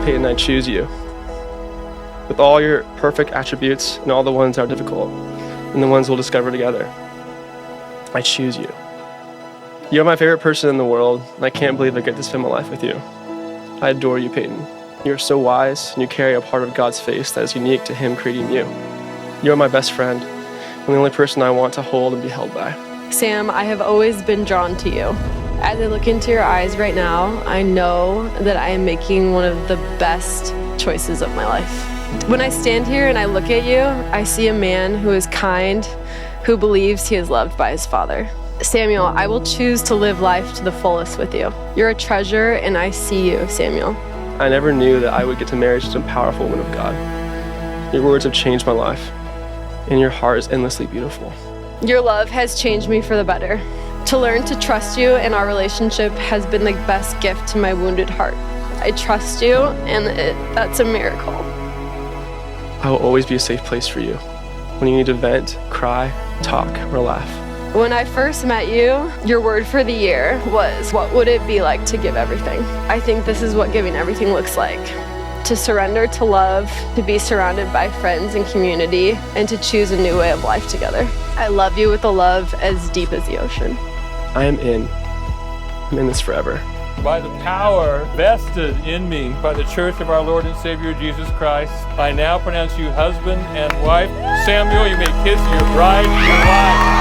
Peyton, I choose you. With all your perfect attributes and all the ones that are difficult and the ones we'll discover together, I choose you. You're my favorite person in the world, and I can't believe I get to spend my life with you. I adore you, Peyton. You're so wise, and you carry a part of God's face that is unique to Him creating you. You're my best friend, and the only person I want to hold and be held by. Sam, I have always been drawn to you. As I look into your eyes right now, I know that I am making one of the best choices of my life. When I stand here and I look at you, I see a man who is kind, who believes he is loved by his Father. Samuel, I will choose to live life to the fullest with you. You're a treasure, and I see you, Samuel. I never knew that I would get to marry such a powerful woman of God. Your words have changed my life, and your heart is endlessly beautiful. Your love has changed me for the better. To learn to trust you in our relationship has been the best gift to my wounded heart. I trust you, and that's a miracle. I will always be a safe place for you when you need to vent, cry, talk, or laugh. When I first met you, your word for the year was, what would it be like to give everything? I think this is what giving everything looks like. To surrender to love, to be surrounded by friends and community, and to choose a new way of life together. I love you with a love as deep as the ocean. I am in. I'm in this forever. By the power vested in me by the Church of our Lord and Savior Jesus Christ, I now pronounce you husband and wife. Samuel, you may kiss your bride, your wife.